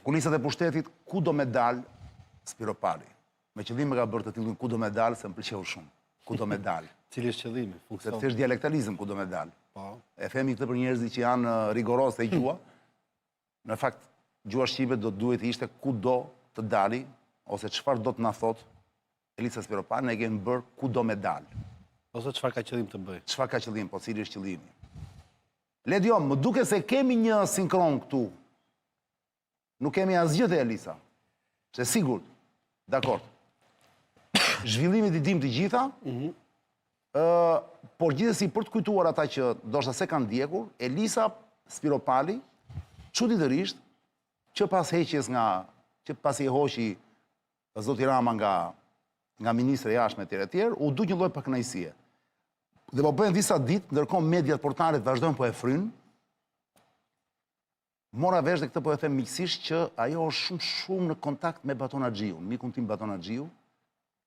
Kulisat e pushtetit, ku do me dalë Spiro Pali? Me qëllim me ka bërë të tillin ku do me dalë, se më pëlqeu shumë. Ku do me dalë? Cili është qëllimi? Se të thjesht dialektalizëm ku do me dalë. Po. E themi këtë për njerëzit që janë rigoros të gjua. Në fakt, gjua shqipe do të duhet ishte ku do të dali, ose çfarë do të na thot Elisa Spiro Pali, ne kemi bërë ku do me dalë. Ose çfarë ka qëllim të bëj? Çfarë ka qëllim, po cili është qëllimi? Ledi jo, më duke se kemi një sinkron këtu. Nuk kemi asgjë të Elisa. Se sigurt, dakord. Zhvillimit I dim të gjitha, por gjithësi për të kujtuar ata që ndoshta se kanë ndjekur, Elisa Spiro Pali, çuditërisht, që pas heqjes që pasi e hoqi zoti Rama nga ministri I jashtëm etj, u duk një lloj pakënaqësie. Dhe po bëhen disa ditë, ndërkohë mediat, portalet vazhdojnë po e frynë. Mora vesh dhe këtë po e them miqësisht që ajo është shumë në kontakt me Baton Haxhiun, mikun tim Baton Haxhiu,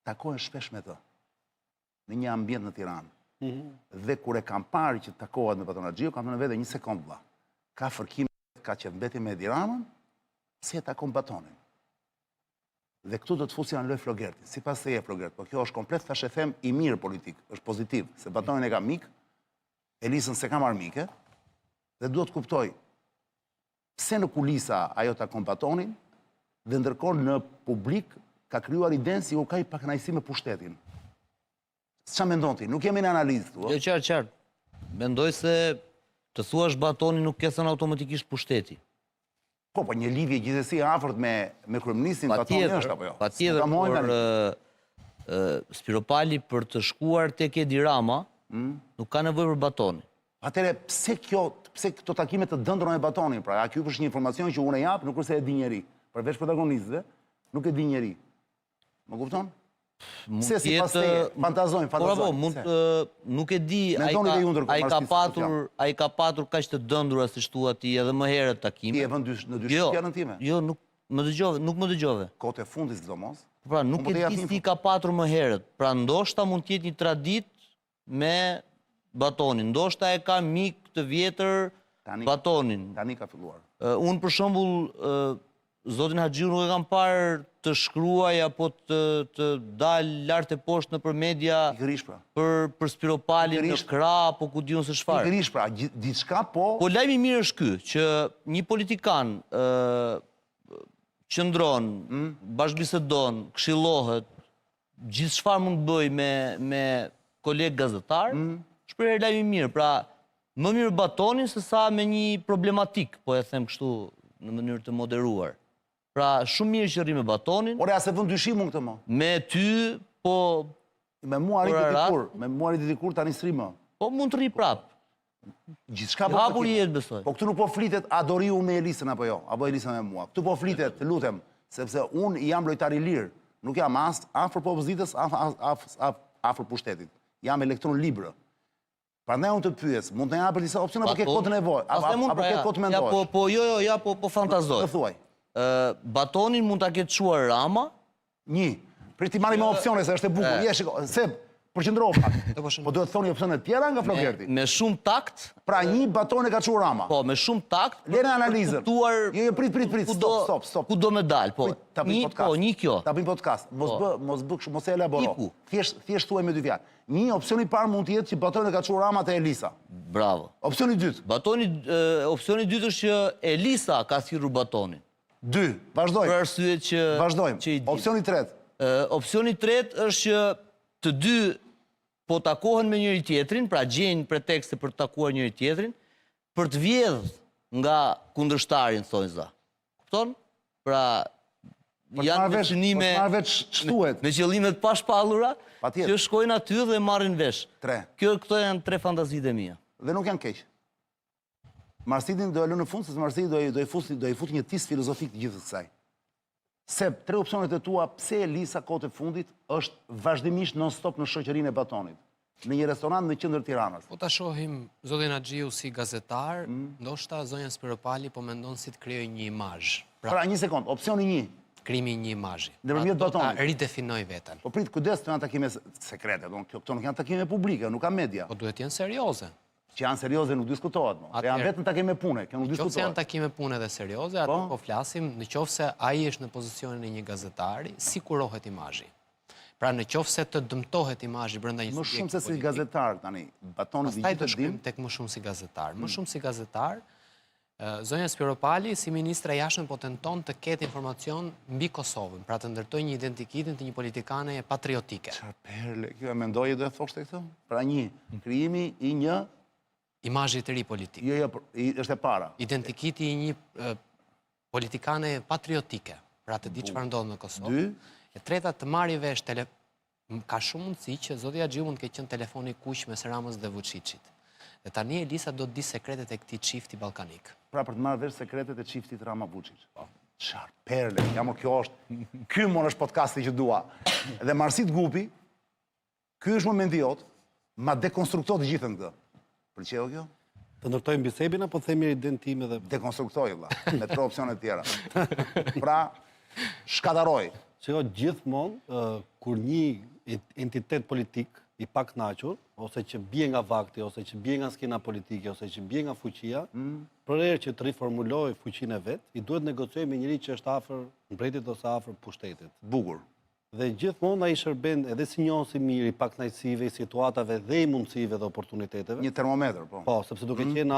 takohen shpesh me të, në një ambient në Tiranë. Dhe kur e kam parë që takohet me Baton Haxhiu, kam thënë vetë një sekond vlla. Ka fërkim, ka që mbeti me Edi Ramën, si e takon Batonin. Dhe këtu do të fusin në loj Flogerti, sipas se e Flogert, por kjo është komplet, thash e them, I mirë politik, është pozitiv, se Batonin e ka mik, Elisën se ka marrë mike, dhe duhet kuptoj pse në kulisa ajo takon Batonin, dhe ndërkohë në publik ka krijuar idenë si u ka I pakënaqësi me pushtetin. Ç'a mendon ti? Nuk jemi në analizë këtu. Jo, qartë. Mendoj se të thuash Batoni nuk ke thënë automatikisht pushteti. Po një lidhje gjithsesi afërt me kryeministin Batoni është apo jo? Patjetër, por Spiro Pali për të shkuar tek Edi Rama nuk ka nevojë për Batoni. Atëre pse këto takime të dëndura me Batonin? Pra, ky është një informacion që unë e jap, nuk është se e di njeri. Përveç protagonistëve, nuk e di njeri. Më kupton? Se si pas te fantazojnë. Nuk e di, a I ka patur kaq të dëndura si thua ti edhe më herët takime. Ti e vën në dy fjalën time? Jo, nuk më dëgjove. Kohët e fundit sidomos. Pra, nuk e di si ka patur më herët. Pra, ndoshta mund të jetë një tradit me Batonin. Ndoshta e ka mik të vjetër Batonin. Tani ka filluar. Unë për shembull zotin Haxhiu nuk e kam parë të shkruaj apo të dalë lart e poshtë nëpër media për Spiro Palin në krah apo ku diun se çfarë. Pikërisht pra, diçka po. Po lajmi I mirë është ky, që një politikan qëndron, bashkëbisedon, këshillohet, gjithë çfarë mund të bëj me kolegë gazetar, shpreh lajmi mirë. Pra, më mirë Batonin se sa me një problematik, po e them kështu në mënyrë të moderuar. Pra, shumë mirë që rri me Batonin. Ore, a se vën dyshim unë këtë më? Me ty, po... Me mua rritë dikur, tani s'ri më. Po mund të rri prapë. Gjithçka po hapur jetë, besoj. Po këtu nuk po flitet a do riu me Elisën apo jo, apo Elisa me mua. Këtu po flitet, të lutem, sepse unë jam lojtar I lirë. Nuk jam as afër po opozitës, afër pushtetit. Jam elektron libre. Prandaj unë të pyes, mund të japë disa opsione apo ke kohë të nevojë, apo ke kohë të mendosh? Po fantazoj. Të thuaj. Batonin mund ta ketë çuar Rama? Një. Për ti marrim me opsione se është e bukur. Je shiko, se përqendrohu pak. Po duhet të thoni opsione të tjera nga Flogerti. Me shumë takt. Pra një Baton e ka çuar Rama. Po, me shumë takt. Lëre analizën. Jo, prit. Stop. Ku do me dal, po. Një kjo. Ta bëjmë podcast. Mos e elaboro. Thjesht thuaj me dy fjalë. Një opsion I parë mund të jetë që Batoni ka çuar Rama te Elisa. Bravo. Opsioni I dytë. Opsioni I dytë është që Elisa ka thirrur Batonin. 2. Vazhdojmë. Për arsye që vazhdojmë. Opsioni I tretë. Opsioni I tretë është që të dy po takohen me njëri tjetrin, pra gjejnë pretekste për të takuar njëri tjetrin, për të vjedhur nga kundërshtarin, thonë za. Kupton? Pra janë synime me qëllime të pashpallura që shkojnë aty dhe marrin vesh. Këto janë 3 fantazitë e mia. Dhe nuk janë keq. Marsidin do e lënë në fund, se Marsidi do i futi një tis filozofik të gjithë kësaj. Se 3 opsionet e tua, pse Elisa kohët e fundit është vazhdimisht non-stop në shoqërinë e Batonit, në një restorant në qendër Tiranës. Po ta shohim zotin Haxhiu si gazetar, ndoshta zonja Spiro Pali po mendon si të krijojë një imazh. Pra një sekond, opsioni 1. Krimi një imazhi. Ndërmjet Batonit. Ta ridefinoj veten. Po prit, kujdes, të janë takime sekrete, këto nuk janë takime publike, nuk ka media. Po duhet jenë serioze. Që janë serioze nuk diskutohet, janë vetëm takime pune, kjo nuk Në qoftë se janë diskutohet. takime pune dhe serioze, atë po flasim në qoftë se ai është në pozicionin e një gazetari, si kurohet imazhi. Pra në qoftë se të dëmtohet imazhi brenda një Më subjekti shumë se si politik, gazetar tani, batoni pastaj vigjit të e shkojmë dim, tek më shumë si gazetar. Më shumë si gazetar, zonja Spiropali si ministra e jashtëm po tenton të ketë informacion mbi Kosovën, pra të ndërtojë një identitetin të një politikane patriotike. Çfarë perle, kjo e mendoje do e thoshte këtë? Pra një, krijimi i një, Imazhi të ri politik. jo, është e para. Identiteti i një politikane patriotike, pra të di çfarë ndodh në Kosovë. Dy, E treta të marrë vesh ka shumë mundësi që zoti Axhiu mund të ketë qenë telefoni kuq mes Ramës dhe Vučićit. Dhe tani Elisa do të di sekretet e këtij çifti ballkanik. pra për të marrë vesh sekretet e çiftit Rama Vučić. Çfarë perle, jam kjo është, ky mon është podcasti që dua. Dhe Marsit Gupi, ky është momenti jot, ma dekonstrukto të gjithën këtë. Pëlqeu kjo? Të ndërtojmë bisebin apo themi identime dhe... Dekonstruktoj, vëlla, me 3 opsione të tjera. Pra, shkadaroj. Që gjithmonë, kur një entitet politik i pak knaqur, ose që bie nga vakti, ose që bie nga skena politike, ose që bie nga fuqia, për herë që të riformulojë fuqinë e vet, i duhet negociojë me njëri që është afër mbretit ose afër pushtetit. Bukur. Dhe gjithmonë ai shërben edhe si njohës i mirë i pakënaqësive, i situatave dhe i mundësive dhe oportuniteteve. Një termometër, po. Po, sepse duke qenë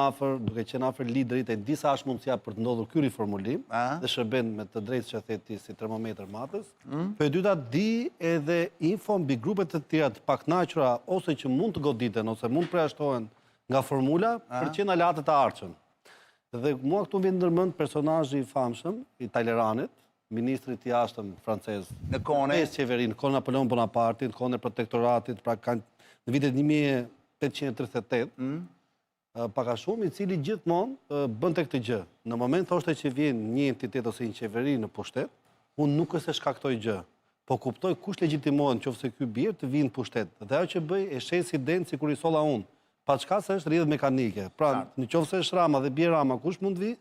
afër liderit e disa është mundësia për të ndodhur ky riformulim, dhe shërben me të drejtë që theti si termometër matës. Po e dyta di edhe info mbi grupet të tjera të pakënaqura ose që mund të goditen ose mund të përjashtohen nga formula për të qenë aleatë të ardhshëm. Dhe mua këtu vjen ndërmend personazhi i famshëm i Taleranit, ministrit i jashtëm francez. Në kohën e qeverinë, në kohën e Napoleon Bonapartit, në kohën e protektoratit, pra në vitet 1838, paka shumë, i cili gjithmonë bënte këtë gjë. Në moment thoshte që vjen një entitet ose një qeveri në pushtet, unë nuk është e shkaktoj gjë, po kuptoj kush legjitimohet nëse ky bie të vinë në pushtet. Dhe ajo që bëj e shes si den sikur i solla unë. Pa çka se është rrjedhë mekanike. Pra, nëse është Rama dhe bie Rama, kush mund të vi?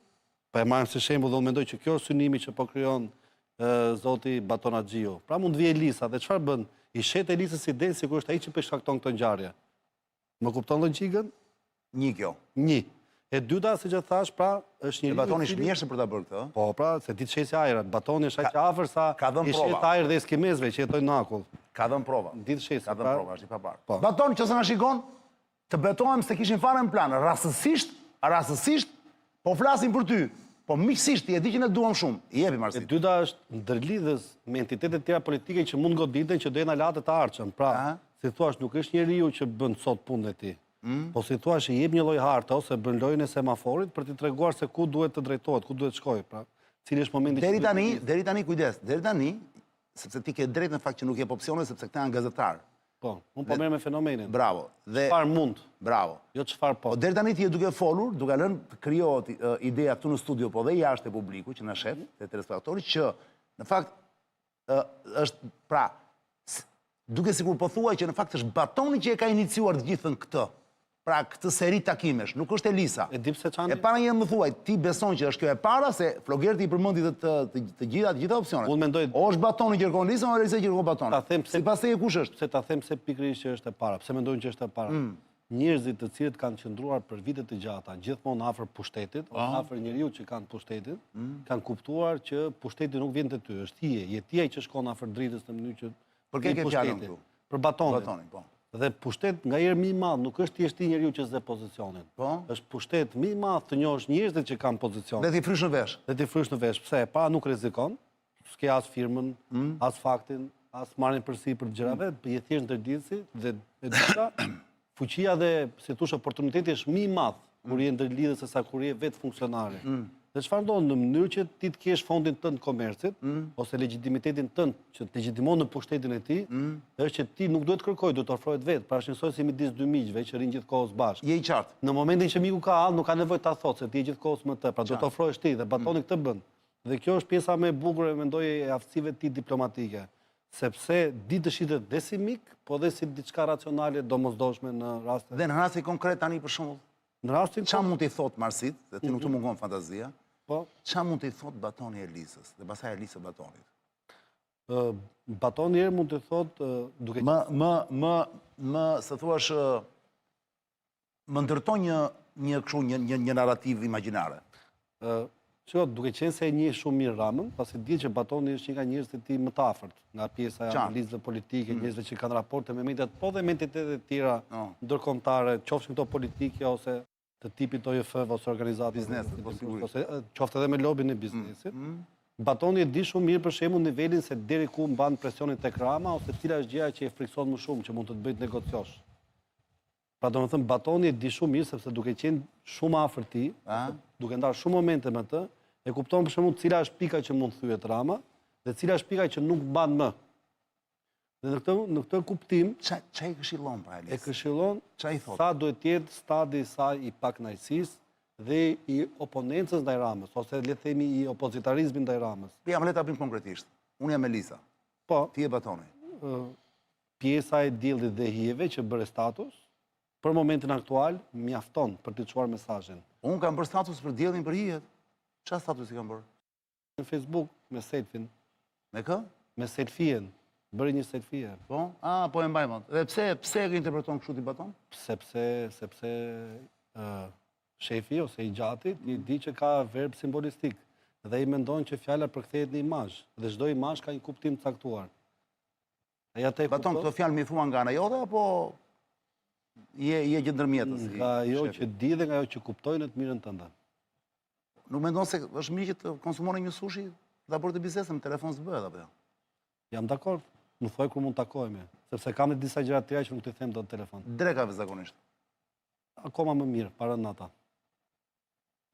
Pa e marrim si shembull dhe unë mendoj që kjo është synimi që po krijon zoti Baton Axhiu. Pra mund të vi Elisa dhe çfarë bën? I shet Elisës si den sikur është ai që po shkakton këtë ngjarje. Më kupton logjikën? Një kjo. Një. E dyta, siç e thash, pra është një Batoni është mjeshtër për ta bërë këtë, ëh? Po, pra, se ti të shesi ajrat. Batoni është aq afër sa i shet ajër dhe eskimesve që jetojnë në akull. Ka dhënë prova. Ditë shesi. Ka dhënë prova, është i paparë. Po. Baton, nëse na shikon, të betohem se kishin fare në plan. Rastësisht, po flasim për ty. Po miqësisht, ti e di që ne duam shumë. I jepi Marsit. E dyta është ndërlidhës me entitetet tjera politike që mund goditen që do jenë aleatë të ardhshëm. Pra, si thua, nuk është njeriu që bën sot punën e tij. Po si thua, i jep një lloj harte ose bën lojën e semaforit për t'i treguar se ku duhet të drejtohet, ku duhet shkojë. Pra, cili është momenti Deri tani kujdes. Deri tani, sepse ti ke drejt në fakt që nuk jep opsione sepse këta janë gazetar. Po, unë po merr me fenomenin. Bravo. Dhe çfarë mund? Bravo. Jo çfarë po. Po deri tani ti je duke folur, duke lënë të krijohet ideja këtu në studio, po dhe jashtë e publiku që na shef, te telespektatori që në fakt është pra duke sikur po thuaj që në fakt është Batoni që e ka iniciuar të gjithën këtë. Pra këtë seri takimesh, nuk është Elisa. E di pse çani. E para një më thuaj, ti beson që është kjo e para se Flogerti i përmendi të gjitha opsionet. Unë mendoj o është Batoni që kërkon Elisa, o Elisa që kërkon Batoni. Ta them pse sipas teje kush është? Pse ta them se pikërisht që është e para. Pse mendojnë që është e para? Njerëzit të cilët kanë qëndruar për vite të gjata, gjithmonë afër pushtetit, ose afër njeriu që kanë pushtetin, kanë kuptuar që pushteti nuk vjen te ty, është hije, je ti ai që shkon afër dritës në mënyrë që Për kë ke fjalën këtu? Për Batonin. Batonin, po. Dhe pushtet nga herë më i madh nuk është thjesht njeriu që zë pozicionin. Po. Është pushtet më i madh të njohësh njerëzit që kanë pozicion. Dhe ti frysh në vesh. Dhe ti frysh në vesh. Pse? Pa nuk rrezikon. S'ke as firmën, as faktin, as marrjen përsipër të gjërave, je thjesht ndërditësi dhe e dyta, fuqia dhe si thosh oportuniteti është më i madh kur je ndërlidhës se sa kur je vetë funksionare. Dhe çfarë ndodh në mënyrë që ti të kesh fondin tënd komercit ose legitimitetin tënd që të legjitimon në pushtetin e tij, është që ti nuk duhet kërkoj, duhet të ofrohet vetë. Pra është njësoj si midis dy miqve që rrin gjithkohës bashkë. Je i qartë. Në momentin që miku ka ardhur, nuk ka nevojë ta thotë se ti je gjithkohës me të, pra do të ofrohesh ti dhe Batoni këtë bën. Dhe kjo është pjesa më e bukur e mendoj e aftësive të tij diplomatike, sepse di të shitet dhe si mik, po dhe si diçka racionale domosdoshme në raste. Dhe në rasti konkret tani për shembull, në rastin çfarë mund t'i thot Marsit, se ti nuk të mungon fantazia? Po. Çfarë mund t'i thot Batoni Elisës dhe pastaj Elisa Batonit? Batoni herë mund të thot duke më se thuash më ndërton një narrativ imagjinare. Që duke qenë se e një shumë mirë Ramën, pasi di që Batoni është një nga njerëzit e tij më të afërt, nga pjesa e analizave politike, njerëzve që kanë raporte me mediat, po dhe me entitetet e tjera ndërkombëtare, qofshin këto politike ose të tipit OJF ose organizatë biznesit, ose qoftë edhe me lobin e biznesit. Batoni e di shumë mirë për shembull nivelin se deri ku mban presionin tek Rama ose cila është gjëja që e frikson më shumë që mund të të bëjë të negociosh. Pra domethënë Batoni e di shumë mirë sepse duke qenë shumë afër tij, duke ndarë shumë momente me të, e kupton për shembull cila është pika që mund thyet Rama dhe cila është pika që nuk mban më. Dhe në këtë kuptim, ç'a i këshillon pra Elis? E këshillon sa duhet të jetë stadi i saj i pakënaqësisë dhe i oponencës ndaj Ramës, ose le të themi i opozitarizmit ndaj Ramës. Jam le ta bëjmë konkretisht. Unë jam Elisa. Po. Ti je Batoni. Pjesa e Diellit dhe Hijeve që bëre status, për momentin aktual, mjafton për të çuar mesazhin. Unë kam bërë status për Diellin për Hijet. Çfarë status i kam bërë? Në Facebook, me selfin. Me kë? Me selfien. Bëri një selfie. Po? Po e mbaj mend. Dhe pse e interpreton kështu ti Baton? Sepse shefi ose i gjati i di që ka verb simbolistik dhe i mendon që fjala përkthehet në imazh dhe çdo imazh ka një kuptim të caktuar. Baton, këto fjalë mi thua nga ana jote apo je gjendërmjetës? Nga ajo që di dhe nga ajo që kuptoj në të mirën tënde. Nuk mendon se është mirë që të konsumoni një sushi dhe bërë të bisedë në telefon s'bëhet apo jo? Jam dakord. Më thuaj kur mund të takohemi, sepse kam disa gjëra të tjera që nuk t'i them dot në telefon. Drekave zakonisht. Akoma më mirë, para nata.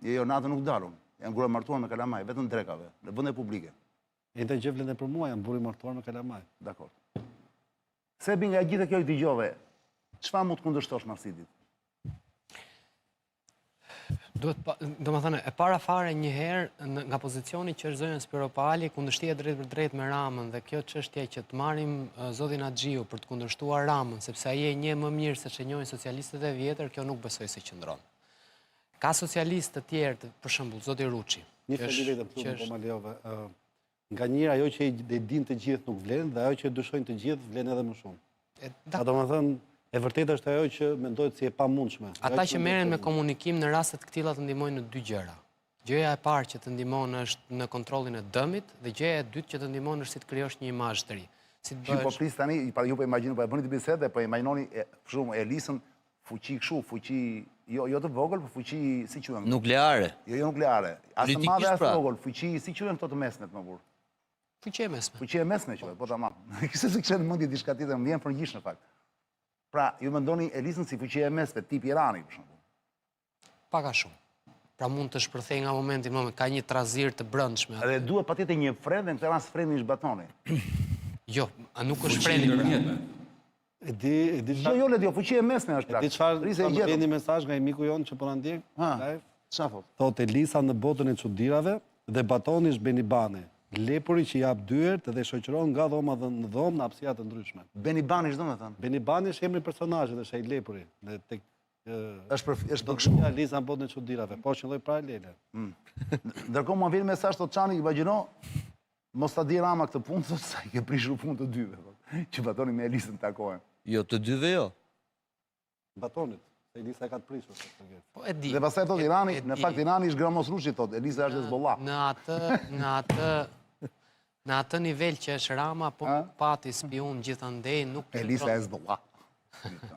Jo, natën nuk dalun. Jam grua martuar me kalamaj, vetëm drekave, në vende publike. E të gjë vlen e për mua, jam burri martuar me kalamaj. Dakor. Sebi nga gjithë kjo i dëgjove, çfarë mund të kundërshtosh Marsidit? Do më thënë, e para fare një herë nga pozicioni që është zonja Spiropali, kundërshtia drejt për drejt me Ramën dhe kjo çështje që të marrim zotin Axhiu për të kundërshtuar Ramën, sepse ai e njeh më mirë se ç'njohin socialistët e vjetër, kjo nuk besoj se qëndron. Ka socialistë të tjerë, për shembull, zoti Ruçi. Një fjalë vetëm po ma lejove. Nga njëra ajo që e din të gjithë nuk vlen dhe ajo që e dyshojnë të gjithë vlen edhe më shumë. Domethënë e vërtetë është ajo që mendohet si e pamundshme. Ata që merren me komunikim në raste të këtilla të ndihmojnë në dy gjëra. Gjëja e parë që të ndihmon është në kontrollin e dëmit dhe gjëja e dytë që të ndihmon është si të krijosh një imazh të ri. Si të bësh. Po pris tani, ju po imagjino, po e bëni të bisedë, po imagjinoni për shembull Elisën fuqi kështu, fuqi jo të vogël, por fuqi si quhen? Nukleare. Jo nukleare. As të madhe as të vogël, fuqi si quhen këto të mesmet më burr. Fuqi e mesme. Fuqi e mesme quhet, po tamam. Kishte se kishe në mendje diçka tjetër, më vjen frëngjisht në fakt. Pra, ju mendoni Elisën si fuqi e mesme, tip Irani për shembull. Pak a shumë. Pra mund të shpërthej nga momenti në moment, ka një trazir të brendshme. Edhe duhet patjetër një fred, dhe në këtë rast fredi është Batoni. Jo, a nuk është fredi pra. E di Jo, Ledio, fuqi e mesme është plak. E di çfarë më vjen një mesazh nga i miku jon që po na ndjek. Çfarë thot? Thotë Elisa në botën e çuditërave dhe Batoni është Benibani, lepuri që jap dyert dhe shoqëron nga dhoma dhe në dhomë në hapësira të ndryshme. Benibani ç'do të thënë? Benibani është emri i personazhit, është ai lepuri. Dhe tek është për kështu Elisa në botën e çuditërave, po që lloj paralele. Ndërkohë më vjen mesazh tot Çani, imagjino, mos ta di Rama këtë punë, thotë sa i ke prishur punë të dyve, që Batoni me Elisën takohen. Jo, të dyve jo. Batonit, se Elisa e ka të prishur. Po e di. Dhe pastaj thotë Irani, në fakt Irani është Gramos Ruçi thotë, Elisa është Hezbollah. Në atë nivel që është Rama, po pati spion gjithandej nuk Elisa është Hezbollah.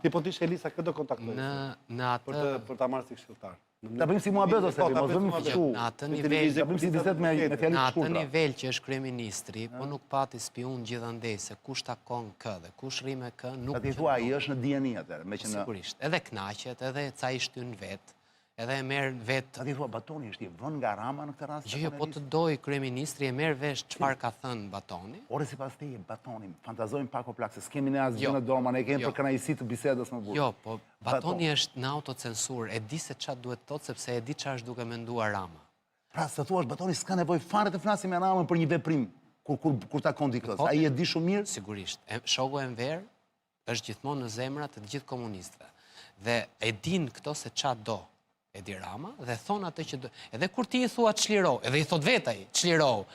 Ti po t'ishe Elisa këtë do kontaktoj. Në atë Për ta marrë si këshilltar. Ta bëjmë si muhabet ose mos bëjmë kështu. Në atë nivel, Ta bëjmë si bisedë me fjalë të në atë shkurtra. nivel që është kryeministri, po nuk pati spion gjithandej se kush takon kë dhe kush rri me kë, nuk. Ati thua, ai është në DNA atëherë, me që në Sigurisht, edhe knaqet, edhe ca i shtyn vet, edhe e merr vet. Ati thua Batoni është i vënë nga Rama në këtë rast. Jo, po të doj kryeministri e merr vesh çfarë ka thënë Batoni. Ore sipas teje Batoni, fantazojmë pak o plak se s'kemi ne asgjë në dorë, ne kemi për kënaqësi të bisedës më burr. Jo, po Batoni është në autocensur, e di se çfarë duhet thotë sepse e di çfarë është duke menduar Rama. Pra, se thuash Batoni s'ka nevojë fare të flasim me Ramën për një veprim kur takon dikë. Ai e di shumë mirë. Sigurisht. Shoku Enver është gjithmonë në zemrat të gjithë komunistëve. Dhe e din këto se çfarë do Edi Rama dhe thon atë që do. Edhe kur ti i thua çliro, edhe i thot vet ai, çliro.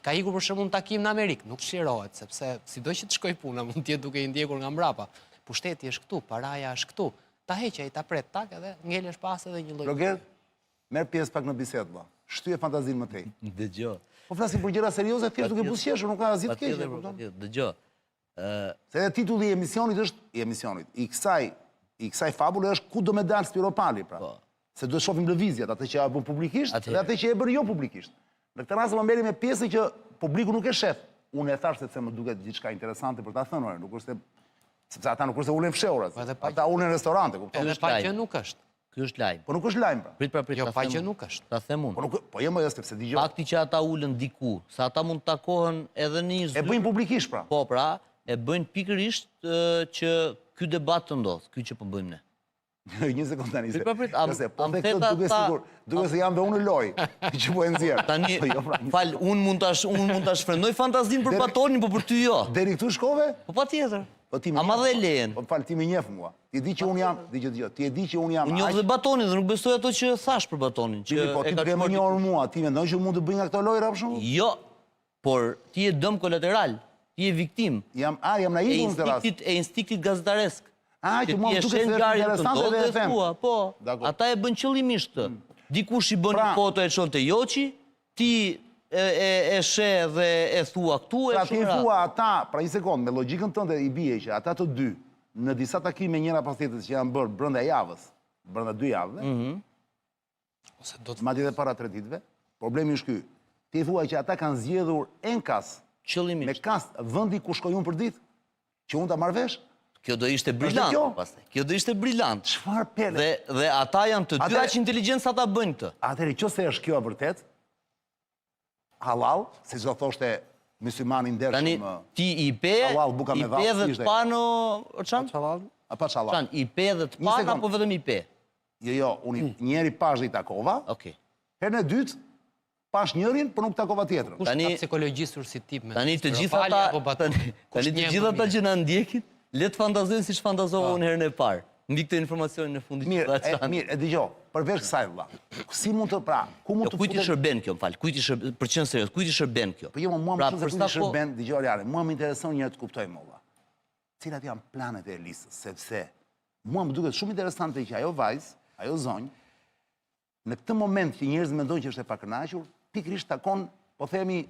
Ka ikur për shembull në takim në Amerikë, nuk çlirohet sepse sido që të shkoj puna mund të jetë duke i ndjekur nga mbrapa. Pushteti është këtu, paraja është këtu. ta heqe, ta pret, tak, edhe ngelesh pas edhe një lloj. Roger, merr pjesë pak në bisedë, valla. Shtyje fantazinë më tej. Dëgjoj. Po flasim për gjëra serioze, thjesht duke buzëqeshur, nuk ka asgjë të keqe, kupton? Dëgjoj. Se edhe titulli i emisionit është i kësaj fabule është ku do me dalë Spiropali, pra. Se duhet shohim lëvizjet, atë që ja bën publikisht dhe atë që e bën jo publikisht. Në këtë rast më merri me pjesën që publiku nuk e shef. Unë e thash se më duket diçka interesante për ta thënë, nuk është sepse ata nuk është se ulen fshehurat. Ata ulen në restorante, kupton? Edhe pa që nuk është. Ky është lajm. Po nuk është lajm, pra. Prit, Jo, pa që nuk është. ta them unë. Po jo më sepse dëgjoj. Fakti që ata ulen diku, sa ata mund të takohen edhe në një E bëjnë publikisht, pra. Po, pra, e bëjnë pikërisht që ky debat të ndodh, ky që po bëjmë ne. Një sekondë tani. Prit, Po tek këtë duke se jam dhe unë loj, që po e nxjerr. Tani, fal, unë mund ta shfrendoj fantazinë për Batonin, po për ty jo. Deri këtu shkove? Po patjetër. A ma dhe lejen. Po fal, ti më njeh mua. Ti e di që unë jam, ti e di që unë jam. Unë njoh dhe Batonin dhe nuk besoj ato që thash për Batonin, që Po ti duke më njohur mua, ti mendon që mund të bëj nga këto lojra për shkakun? Jo, por ti je dëm kolateral, ti je viktim. Jam naiv në këtë rast. E instiktit gazetaresk. Që mua më duket se është interesante dhe e them. Po, ata e bën qëllimisht këtë. Dikush i bën një foto e çon te Joçi, ti e she dhe e thua këtu e pra ti thua ata, pra një sekond, me logjikën tënde i bie që ata të dy në disa takime njëra pas tjetrës që janë bërë brenda javës, brenda 2 javëve, ose do të madje edhe para 3 ditëve, problemi është ky. Ti thua që ata kanë zgjedhur enkas qëllimisht me kast vendi ku shkoj unë për ditë, që unë ta marr vesh. Kjo do ishte brillant, pastaj. Kjo do ishte brillant. Çfarë pele? Dhe ata janë të dy aq inteligjencë ata bëjnë këtë. Atëherë nëse është kjo e vërtet, halal, si do thoshte myslimani ndershëm. Tani ti i pe dhe të pa në çan? Pa çallall. Çan i pe dhe të pa apo vetëm i pe? Jo, unë njëri pash dhe i takova. Okej. Herën e dytë pash njërin, por nuk takova tjetrën. Kush ka psikologjisur si tip me. Tani të gjithë ata që na ndjekin, le të fantazojnë siç fantazova unë herën e parë. Mbi këtë informacionin e fundit që dha Çan. Mirë, e dëgjoj, përveç kësaj vëlla. Si mund të ku mund të kujt i shërben kjo, m'fal, kujt i shërben, për qenë serioz, kujt i shërben kjo? Po jo, mua më shumë se kujt i shërben, dëgjoj Ariane, mua më intereson një të kuptoj më vëlla. Cilat janë planet e Elisës, sepse mua më duket shumë interesante që ajo vajzë, ajo zonjë, në këtë moment që njerëzit mendojnë që është e pakënaqur, pikërisht takon, po themi,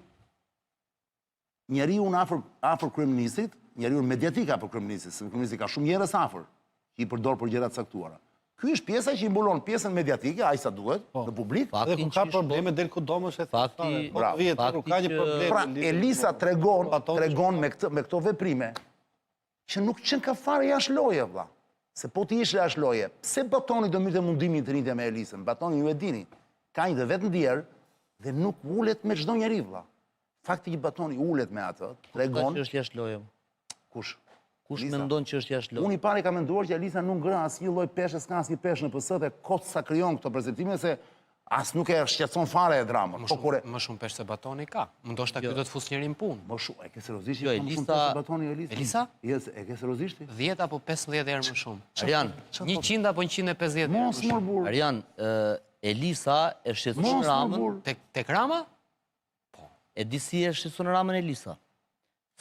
njeriu afër kryeministrit, njeriu mediatik afër kryeministrit, se kryeministri ka shumë njerëz afër që i përdor për gjëra të caktuara. Ky është pjesa që i mbulon pjesën mediatike, aq sa duhet, në publik. Dhe ku ka probleme del kudo më se fakti, ka një problem. Pra, Elisa tregon me këto veprime që nuk qenë ka fare jashtë loje, vëlla. Se po ti ishe jashtë loje, pse Batoni do mirë të mundimin të rritje me Elisën? Batoni ju e dini, ka një dhe vetë ndjerë dhe nuk ulet me çdo njeri, vëlla. Fakti që Batoni ulet me atë, tregon. Kush është jashtë loje? Kush? Kush mendon që është jashtë loje? Unë i pari ka menduar që Elisa nuk ngra asnjë lloj peshe, s'ka asnjë peshë në PS dhe kot sa krijon këto prezantime se as nuk e shqetëson fare e dramën. Më shumë peshë se Batoni ka. Mundoshta ky do të fus njërin punë. Më shumë, e ke seriozisht? Jo, Elisa, Batoni Elisa. Elisa? Jo, e ke seriozisht? 10 apo 15 herë më shumë. Arian, 100 apo 150 herë. Mos mor burr. Arian, Elisa e shqetëson Ramën. Tek Rama? Po. E di si e shqetëson Ramën Elisa.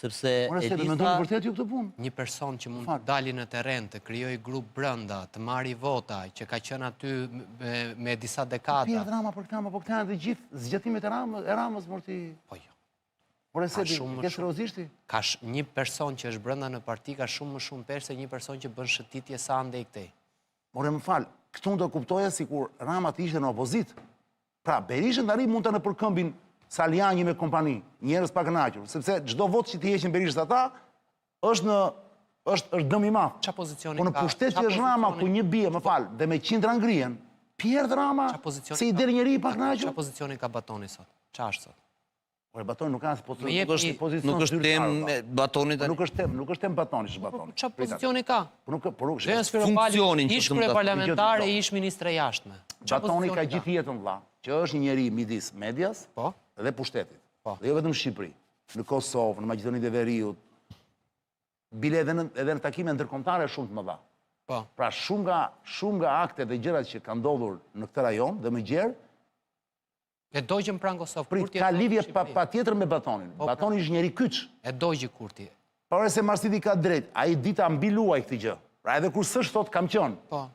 Sepse Elisa vërtet ju këtë punë. Një person që mund të dali në terren, të krijojë grup brenda, të marrë vota, që ka qenë aty me disa dekada. Pia drama për këtë, po këta janë të gjithë zgjatimet e Ramës morti. Po jo. Por e se di, ke seriozisht? Ka një person që është brenda në parti ka shumë më shumë peshë se një person që bën shëtitje sa andej këtej. More më fal, këtu do kuptoja sikur Rama të ishte në opozit. Pra, Berishën tani mund të në përkëmbin Saliani me kompani, njerëz pa kënaqur, sepse çdo vot që ti heqin Berishës ata është dëm i madh. Çfarë pozicioni ka? Po në pushtet që është Rama ku një bie, më fal, dhe me qindra ngrihen, pierd Rama. Se i del njëri i pa kënaqur. Çfarë pozicioni ka Batoni sot? Çfarë është sot? Po Batoni nuk ka pozicion. Nuk është temë Batoni tani. Nuk është temë Batoni, është Batoni. Çfarë pozicioni ka? Funksionin ish kryeparlamentare, ish ministre jashtme. Batoni ka gjithë jetën vëlla, që është një njeri midis medias dhe pushtetit. Dhe jo vetëm në Shqipëri, në Kosovë, në Maqedoninë e Veriut, bile edhe në takime ndërkombëtare shumë të mëdha. Pra shumë nga aktet dhe gjërat që kanë ndodhur në këtë rajon dhe më gjerë, e dojgjën pranë Kosovë. Ka lidhje pa tjetër me Batonin. Batoni është njeri kyç. E dojgjë Kurti. Pare se Marsiti ka drejt, a i dita mbiluaj këtë gjë. Pra edhe kur s'është thot kam qënë. Po.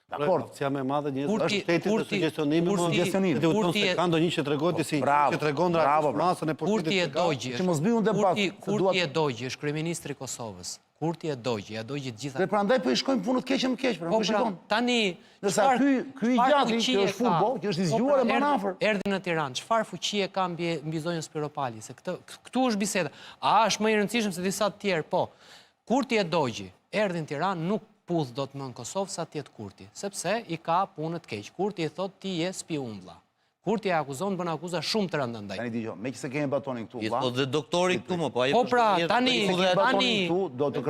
Dakor. Si jam e madhe njëzë, Kur ti- është shtetit kur të ti- suggestionimit, kur më ti- suggestionimit. kur Kur ti- ti ka ndonjë që tregon ti si Bravo, që tregon bravo, masën e Kurti e përshtatshmit. Dogji. Që mos bëj unë debat, se Kurti e Dogji është kryeministri i Kosovës. Kurti e Dogji, ja Dogji të gjitha. Dhe prandaj po i shkojmë punët keqe më keq, pra, Po po shikon. tani Ndërsa ky i gjati, që është futboll, që është i zgjuar e mban afër. Erdhi në Tiranë, çfarë fuqie ka mbi zonjën Spiropali? Se këtu është biseda. A është më i rëndësishëm se disa të tjerë? Po. Kurti e Dogji erdhi në Tiranë, nuk pudh do të më në Kosovë sa tjetë Kurti, sepse i ka punët keq. Kurti i thot ti je spiun vlla. Kurti e akuzon, bën akuza shumë të rënda ndaj. Tani dëgjoj, me që se kemi batonin këtu, vlla. Po dhe doktori këtu më, po ai. Po pra, tani Batonin këtu, do të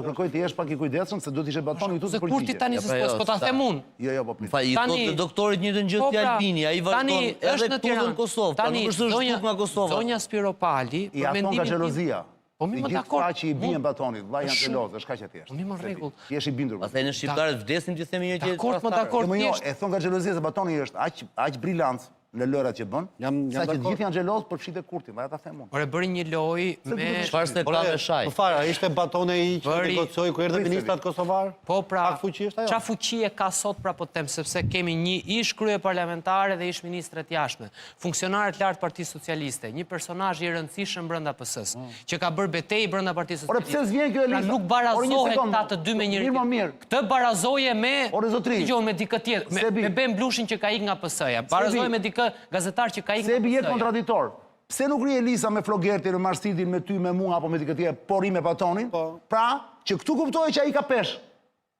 kërkoj të jesh pak i kujdesshëm se do të ishe batonin këtu se të Kurti përgjigje. tani s'po ta them unë. Jo, po prit. Fa i thot të doktorit një të Po njëtë pra, Albini, ai vazhdon tani edhe është në këtu dhe Tiranë. në Kosovë, pra nuk është shtuk nga Kosova. Zonja Spiropali, I aton nga xhelozia. Po mi më dakord. Gjithë që i bien batonit, vlla janë xhelozë, është kaq e thjeshtë. Mi më rregull. Ti je i bindur. Pastaj në shqiptarët vdesin ti themi një gjë. Dakord, më dakord. Jo, jo, thjesht. e thon nga xhelozia se batoni është aq brillant në lërat që bën. Sa që dakord. gjithë janë xheloz për fshit e Kurtin, vaja ta them unë. Ore bëri një lojë me Çfarë se ka me shaj? Po fara, ishte batone i që Bëri- negocioi ku erdhën ministrat kosovar? Po pra, Pak fuqi është ajo? qa fuqie ka sot pra po tem, sepse kemi një ish krye parlamentare dhe ish ministre të jashtme, funksionarët lartë Partisë Socialiste, një personazh i rëndësishëm brenda PS-s, që ka bërë betejë brenda Partisë Ore Socialiste. pse s'vjen kjo Elisa? Pra nuk Ore, një barazohet sekond. këta të dy me njëri. Mirë, më mirë. Këtë barazoje me Ore, zotri. dëgjoj, me dikë tjetër, Sebi. me Ben Blushin që ka ikë nga PS-ja. Barazoje me dikë gazetar që ka ikë nga Sebi je PS-ja. kontraditor. Pse nuk ri Elisa me Flogertin, me Marsitin, me ty, me mua apo me dikë tjetër, por i me batonin? Po. Pra, që këtu kuptohet që ai ka pesh.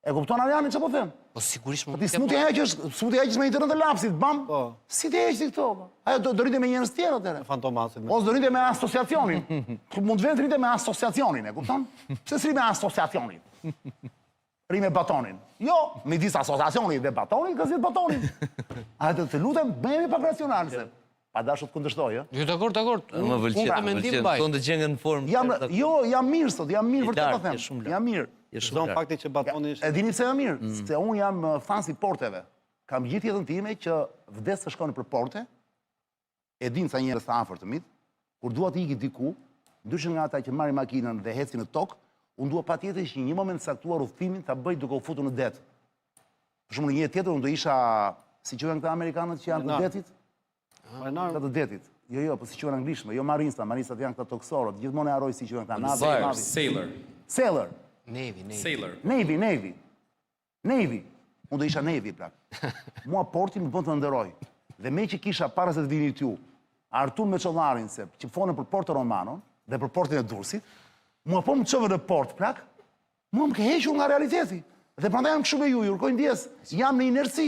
E kupton Ariani çfarë po them? Po sigurisht Po mund ti të s'mund të heqësh, s'mund të heqësh me internet të lapsit, bam. Po. Si të heqësh ti këto? Ajo do rrite me njerëz tjerë atëherë. Fantomasit. Ose do rrite me asociacionin. Mund të vetë rrite me asociacionin, e kupton? Pse s'ri me asociacionin? Ri me batonin. Jo, midis asociacionit dhe batonit, ka zgjedh batonin. A të lutem, bëhemi pak racional se. Pa dashur të kundërshtoj, ë? Jo, dakord. Më vëlqen, Unë mendim vëlqen. mbaj. Tonë të gjengën në formë. Jam mirë sot, jam mirë vërtet ta lartë, them. je shumë lartë. Jam mirë. Je shumë Zon lartë. fakti që batoni ishte. E dini pse jam mirë? Se unë jam fan si porteve. Kam gjithë jetën time që vdes të shkon për porte, e din sa njerëz të afërt të mit, kur dua të iki diku, ndryshe nga ata që marrin makinën dhe hecin në tokë, unë dua patjetër që një moment saktuar udhëtimin ta bëj duke u futur në det. Për shembull, një jetë tjetër unë do isha, si quhen këta amerikanët që janë të detit? Këta të detit. Jo, po si quhen anglishtë, jo marinsta janë këta toksorët, gjithmonë e harroj si quhen këta navi. Sailor. Sailor. Nevi. Sailor. Navy. Unë do isha Navy, plak. Mua porti më bën të ndëroj. Dhe me që kisha para se të vini t'ju, Artur me Çollarin se që fonë për Porto Romano dhe për portin e Durrësit, mua po më çove në port, plak, mua më ke hequr nga realiteti. Dhe prandaj jam kështu me ju, urkoj ndjes, jam në inerci.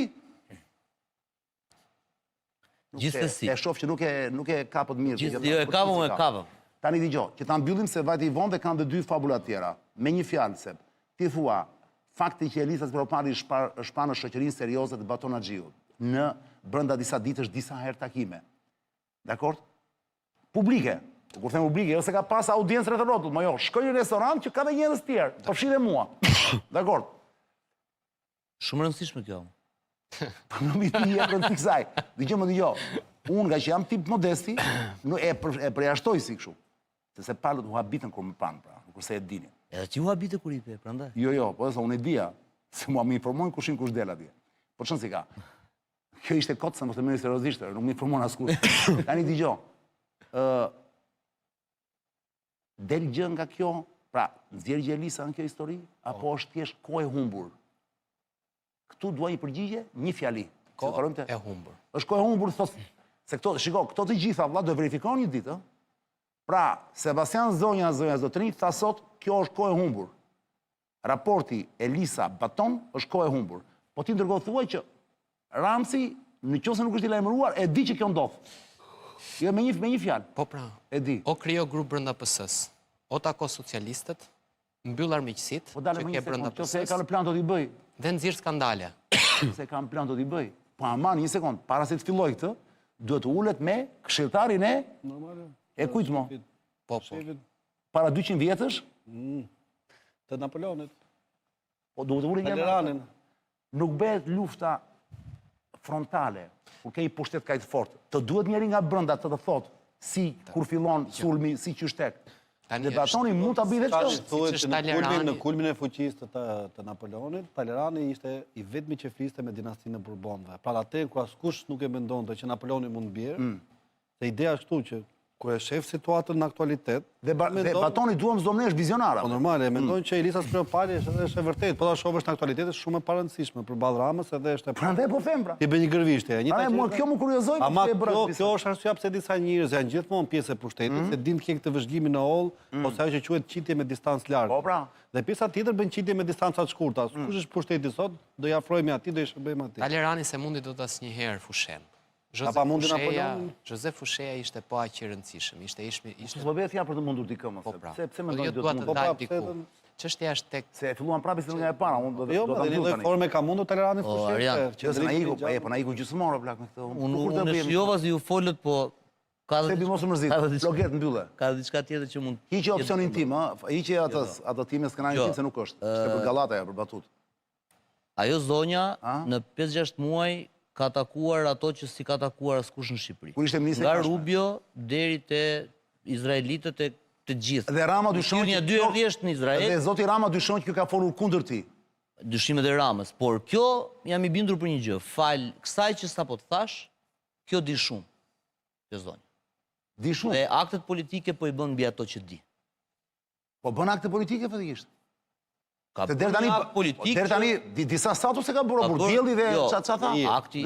Gjithsesi. E shoh që nuk e kapët mirë. Jo, e kapëm. Tani dëgjoj, që ta mbyllim se vajti i vonë dhe kanë dhe dy fabula tjera. Me një fjalë se ti thua fakti që Elisa Spiropali është pa në shoqërinë serioze të Baton Haxhiut në brenda disa ditësh, disa herë takime. Dakord? Publike. Kur them publike, jo se ka pas audiencë rreth rrotull, më jo, shkoj në restorant që ka dhe njerëz tjerë, po fshi dhe mua. Dakord? Shumë rëndësishme kjo. Po nuk mi ti jep rëndësi kësaj. Dëgjoj. Unë nga që jam tip modesti, e përjashtoj si kështu. Se palët u habitën kur më panë, pra, kurse e dini. Edhe ti u habite kur i pe, prandaj. Jo, po sa unë e dija, se mua më informojnë kushin kush del atje. Po çon si ka. Kjo ishte kot se mos e merri seriozisht, nuk më informon askush. Tani dëgjoj. Del gjë nga kjo, pra, nxjerr gjë Elisa në kjo histori, apo është thjesht kohë e humbur? Këtu dua një përgjigje, një fjali. Kohë e humbur. Është kohë e humbur, thos, se këto të gjitha vëlla do verifikoni një ditë, ë? Pra, Sebastian Zonja Zotrin tha sot, kjo është kohë e humbur. Raporti Elisa Baton është kohë e humbur. Po ti ndërkohë thuaj që Ramsi, nëse nuk është i lajmëruar, e di që kjo ndodh. Jo me një fjalë. Po pra, E di. o krijo grup brenda PS-s, o tako socialistët, mbyll armiqësitë Po dalë që më ke një brenda sekond, nëse e ka PS-s në plan do t'i bëj. dhe nxjerr skandale. Nëse e ka në plan do t'i bëj. Po aman, një sekond, para se të filloj këtë, duhet të ulet me këshilltarin e kujt mo? Po. Para 200 vjetësh, Të Napoleonit. po duhet të ulet një Taleranin. nuk bëhet lufta frontale, ku ke i pushtet kaq të fortë. Të duhet njëri nga brenda të thotë si kur fillon sulmi, si qyshtek. Debatoni mund ta bëjë vetë kjo. Thuhet siç që Talerani- në kulmin e fuqisë të Napoleonit, Talerani ishte i vetmi që fliste me dinastinë e Bourbonëve. Pra atëherë kur askush nuk e mendonte që Napoleoni mund bjerë, se ideja ashtu që kur e shef situatën në aktualitet, Debatoni duam çdo mënyrë vizionare. po normale, mendojnë që Elisa Spriopali është e vërtetë, po ta shohësh në aktualitet është shumë e parëndësishme përballë Ramës edhe është e Prandaj po them pra. ti bën një gërvishtje. Kjo më kuriozoi Ama e bëra. kjo është arsyeja pse disa njerëz janë gjithmonë pjesë e pushtetit, se din të kenë këtë vëzhgimin në oll, ose ajo që quhet qitje me distancë largë. Po pra. Dhe pjesa tjetër bën qitje me distanca të shkurta. Kush është pushteti sot, do i afrohemi atij, do i shërbejmë atij. Talerani se mundi do të asnjëherë Fushen. pa mundi Napoleonin? Josef Fusheja ishte po aq i rëndësishëm. Ishte Po bëhet fjalë për të mundur ti këmbë. po pra. Pse Po mendoni jo do dua të të mundur? ndaj po, diku. pse- Çështja është tek Se e filluan prapë si nga e para, unë do Jo, ta në ndul një tani. forme ka mundur Talerani fushë. Arian, Jo, se na iku, po na iku gjysmore plak me këtë. Unë e shijova se ju folët, po ka Se bi mos u mërzit. Bloget mbylle. ka diçka tjetër që mund. Hiqe opsionin tim, ë, hiqe ato time skenarin tim se nuk është. Është për Gallata ja, për Batut. Ajo zonja A? në 5-6 muaj ka takuar ato që si ka takuar askush në Shqipëri. Kur ishte ministri Nga Kashme. Rubio deri te izraelitët e të gjithë. Dhe Rama dyshon Një dy rrjesht në Izrael, Dhe zoti Rama dyshon që kjo ka folur kundër ti. dyshimet e Ramës, por kjo jam i bindur për një gjë, fal kësaj që sapo të thash, kjo di shumë. Kjo zonja. Di shumë. Dhe aktet politike po i bën mbi ato që di. Po bën akte politike fatikisht. Ka Se deri bërë tani një akt politik. deri tani disa statuse ka bërë Burdielli dhe jo, ça tha. Akti,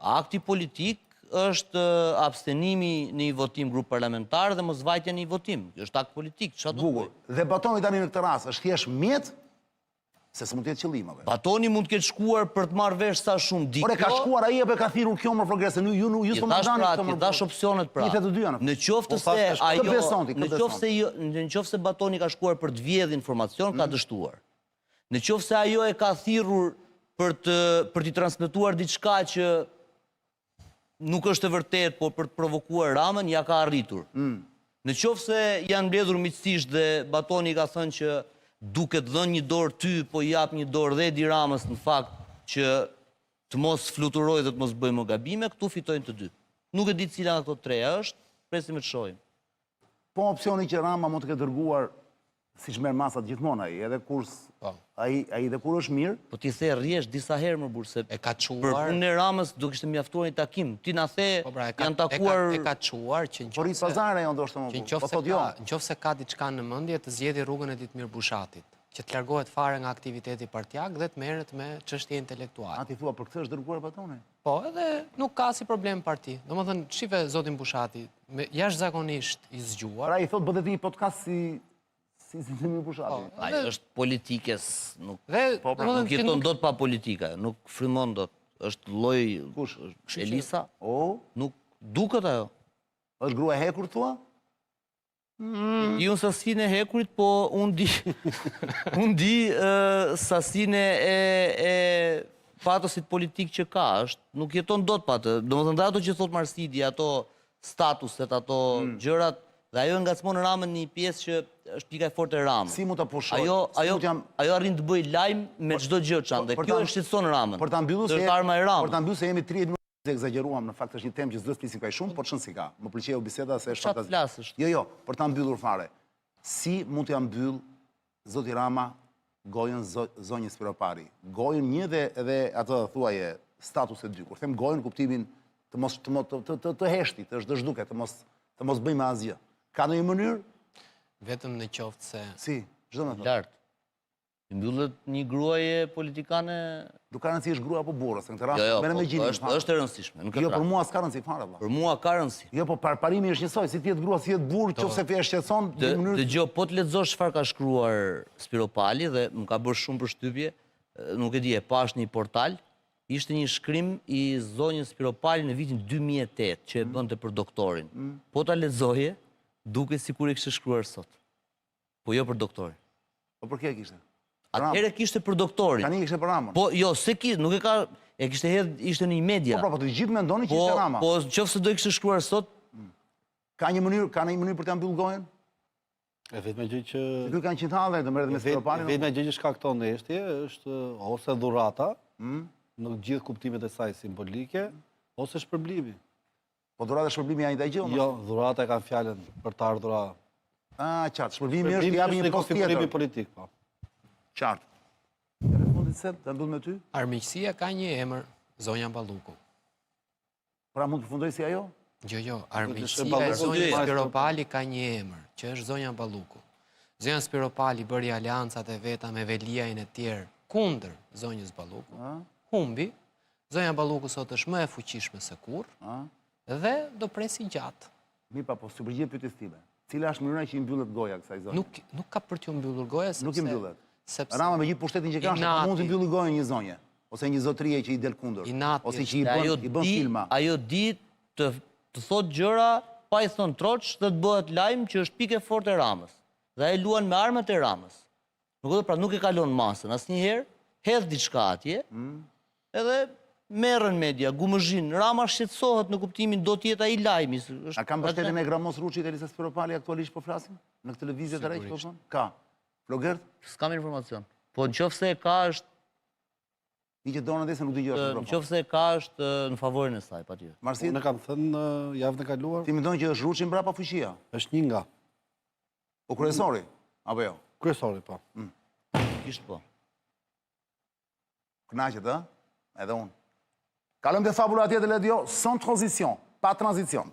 akti politik është abstenimi në një votim grup parlamentar dhe mos vajtja në një votim. Kjo është akt politik, çfarë do të Bukur. Dhe batoni tani në këtë rast është thjesht mjet se s'mund të jetë qëllimave. Batoni mund të ketë shkuar për të marrë vesh sa shumë di. Ore ka shkuar ai apo ka thirrur kjo më progrese? Ju s'po Tash ndani pra, këtë ti dash opsionet pra. Njëtë të dyja në Në qoftë se kë ajo, beson ti, kë në beson? qoftë se Batoni ka shkuar për të vjedhë informacion, ka dështuar. Në qoftë se ajo e ka thirrur për t'i transmetuar diçka që nuk është e vërtet, por për të provokuar Ramën, ja ka arritur. Në qoftë se janë mbledhur miqësisht dhe Batoni ka thënë që duket dhënë një dorë ty, po i jap një dorë dhe Edi Ramës në fakt që të mos fluturojë dhe të mos bëjmë gabime, këtu fitojnë të dy. Nuk e di cila nga këto treja është, presim të shohim. Po opsioni që Rama mund të ketë dërguar siç merr masat gjithmonë ai, edhe kur ai dhe kur është mirë, Po ti the rrjesh disa herë më burr se e ka për çuar. punën e Ramës do kishte mjaftuar një takim. Ti na the Po pra, janë takuar e ka çuar që por i pazare ajo ndoshta më. që Po thotë jo. nëse ka diçka në mendje të zgjedhë rrugën e Ditmir Bushatit, që të largohet fare nga aktiviteti partijak dhe të merret me çështje intelektuale. A ti thua për këtë është dërguar Batoni? Po, edhe nuk ka si problem parti. Domethënë, shife zotin Bushati, jashtëzakonisht i zgjuar. Pra i thot bëhet një podcast si Ditmir Bushati. Ai është politikes, nuk Dhe Po, pra, nuk domethënë që jeton nuk dot pa politika, nuk frymon dot. Është lloj Kush? Elisa, O, nuk duket ajo. është grua e hekur thua? Ti unë sasinë e hekurit, po unë di unë di sasinë e patosit politik që ka, është nuk jeton dot pa të. Domethënë dhe ato që thot Marsidi, ato statuset, ato gjërat, dhe ajo ngacmon Ramën në një pjesë që është pika e fortë e Ramës. Si mund ta pushoj? Ajo arrin të bëj lajm me çdo gjë çan dhe kjo e shqetëson Ramën. Për ta mbyllur Është arma e Ramës. Për ta mbyllur se jemi 30 minuta të egzageruam, në fakt është një temë që s'do të flisim kaq shumë, por çon si ka. Më pëlqeu biseda se është Çfarë fantastik. flasësh? Jo, për ta mbyllur fare. Si mund t'ja mbyll zoti Rama gojën zonjës Spiropari? Gojën një dhe edhe atë thuaje status e dy. Kur them gojën kuptimin të mos të heshtit, të zhduket, të mos bëjmë asgjë. Ka ndonjë mënyrë? vetëm në qoftë se Si, çdo më thon. Lart. I mbyllet një gruaje politikane. Nuk ka rëndësi është grua apo burrë, se në këtë rast Jo, merrem me gjinin. është e rëndësishme. Në Jo, këtë për rast. mua s'ka rëndësi fare valla. Për mua ka rëndësi. Jo, po parimi është njësoj, si ti jetë grua, si jetë burrë, nëse fe shqetëson në mënyrë. Dëgjoj, po të lexosh çfarë ka shkruar Spiropali dhe më ka bërë shumë përshtypje, nuk e di, e pash në një portal, ishte një shkrim i zonjës Spiropali në vitin 2008 që e bënte për doktorin. Po ta lexoje, duket sikur e kishte shkruar sot. Po jo për doktorin. Po për kë e kishte? Atëherë kishte për doktorin. Tani e kishte për Ramën. Po jo, se ki, nuk e ka, e kishte hedh, ishte në një media. Po të gjithë mendoni që ishte Rama. Po nëse do e kishte shkruar sot, Ka një mënyrë për t'ja mbyll gojen? E vetme gjë që Ky kanë qintalle, do merret me Spiropalin. vetme gjë që shkakton ndeshje është ose dhurata në gjithë kuptimet e saj simbolike, ose shpërblimi. Po dhurata shpërblimi janë njëjta gjë. Jo, dhurata e kanë fjalën për të ardhura Qartë. Shpërbimi është të japi një post tjetër. Politik, po. Qartë. Telefondit se, të ndodh me ty? Armiqësia ka një emër, Zonja Balluku. Pra mund të përfundoj si ajo? Jo, armiqësia e zonjës Spiropali ka një emër, që është Zonja Balluku. Zonja Spiropali bëri aleancat e veta me Veliajin e tjerë kundër zonjës Balluku. Humbi, Zonja Balluku sot është më e fuqishme se kurrë dhe do presi gjatë. Mi pa, po, së përgjigje pyetjes time. Cila është mënyra që i mbyllet goja kësaj zonje? Nuk ka për t'ju mbyllur goja, sepse... Nuk i mbyllet. Rama me gjithë pushtetin që ka, mund të mbylli gojën një zonje, ose një zotërie që i del kundër, ose që i bën filma. Ajo di të thot gjëra pa i thonë troç dhe të bëhet lajm që është pikë e fortë e Ramës. Dhe ai luan me armët e Ramës. Pra nuk e kalon masën asnjëherë, hedh diçka atje, edhe merren media, gumëzhin. Rama shqetësohet në kuptimin do të jetë ai lajmi. A ka mbështetjen e Gramos Ruçit e Elisa Spiropali aktualisht po flasim? Në këtë lëvizje të re që po thon? Ka. Flogert? S'kam informacion. Po nëse e ka është i që donë dhe se nuk dëgjosh në mikrofon. Nëse e ka është në favorin e saj, patjetër. Marsit? Unë kam thënë javën e kaluar. Ti mendon që është Ruçi mbrapa fuqia? Është një nga. Po kryesori? Apo jo? Kryesori, po. Ishtë po. Kënaqet, ë? Edhe unë. Kalojmë te fabula tjetër, Ledio, sans transition, pa tranzicion.